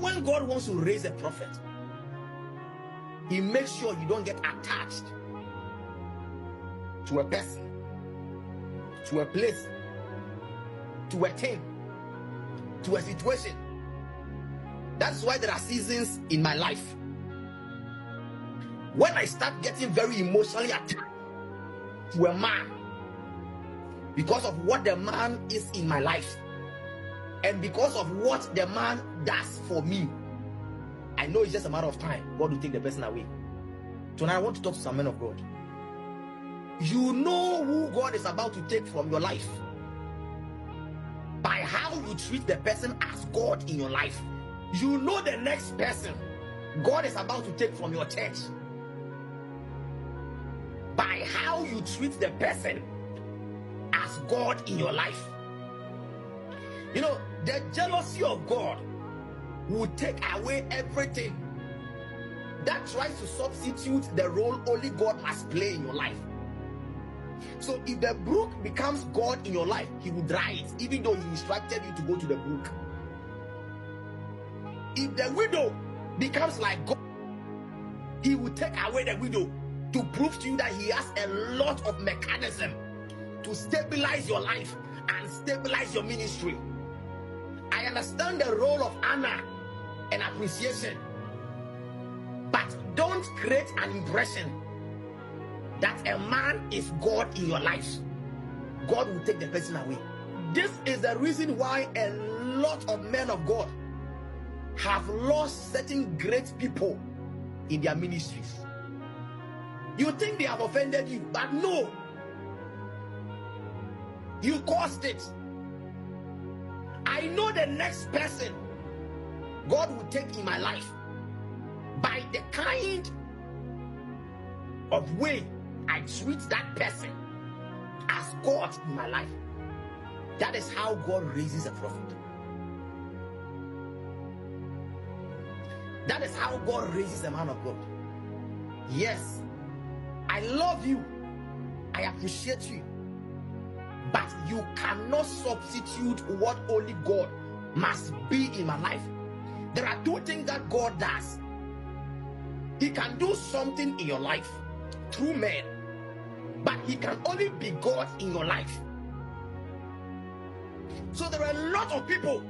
when God wants to raise a prophet, he makes sure you don't get attached to a person, to a place, to a thing, to a situation. That's why there are seasons in my life when I start getting very emotionally attached to a man because of what the man is in my life and because of what the man does for me. I know it's just a matter of time. God will take the person away. Tonight I want to talk to some men of God. You know who God is about to take from your life by how you treat the person as God in your life. You know the next person God is about to take from your church by how you treat the person as God in your life. You know, the jealousy of God will take away everything that tries to substitute the role only God must play in your life. So if the brook becomes God in your life, he will dry it, even though he instructed you to go to the brook. If the widow becomes like God, he will take away the widow to prove to you that he has a lot of mechanism to stabilize your life and stabilize your ministry. I understand the role of honor and appreciation, but don't create an impression that a man is God in your life. God will take the person away. This is the reason why a lot of men of God have lost certain great people in their ministries. You think they have offended you, but no, you caused it. I know the next person God will take in my life by the kind of way I treat that person as God in my life. That is how God raises a prophet. That is how God raises a man of God. Yes, I love you, I appreciate you, but you cannot substitute what only God must be in my life. There are two things that God does. He can do something in your life through men, but he can only be God in your life. So there are a lot of people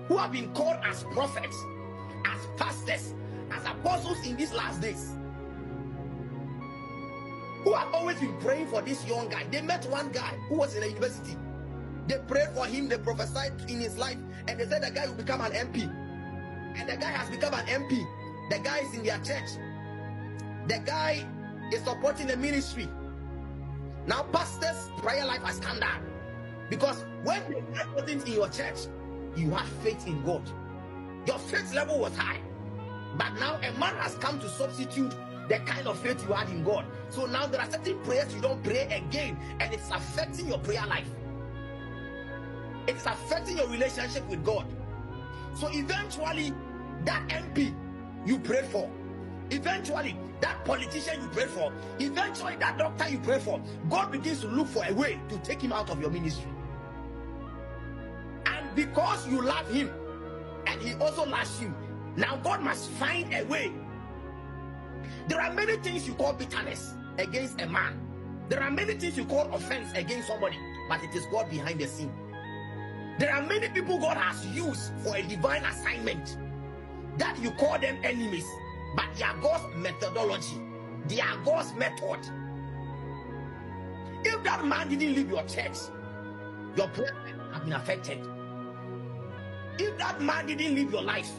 who have been called as prophets, as pastors, as apostles in these last days, who have always been praying for this young guy. They met one guy who was in a university. They prayed for him, they prophesied in his life, and they said the guy will become an MP. And the guy has become an MP. The guy is in their church. The guy is supporting the ministry. Now, pastors' prayer life has come down because when you get things in your church, you have faith in God. Your faith level was high, but now a man has come to substitute the kind of faith you had in God. So now there are certain prayers you don't pray again, and it's affecting your prayer life. It's affecting your relationship with God. So eventually, that MP you prayed for, eventually that politician you prayed for, eventually that doctor you prayed for, God begins to look for a way to take him out of your ministry. And because you love him and he also loves you, now God must find a way. There are many things you call bitterness against a man. There are many things you call offense against somebody, but it is God behind the scene. There are many people God has used for a divine assignment that you call them enemies, but they are God's methodology. They are God's method. If that man didn't leave your church, your prayer would have been affected. If that man didn't leave your life,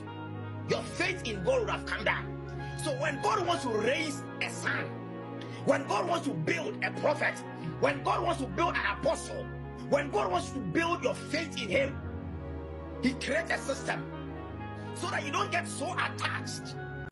your faith in God would have come down. So when God wants to raise a son, when God wants to build a prophet, when God wants to build an apostle, when God wants to build your faith in him, he creates a system so that you don't get so attached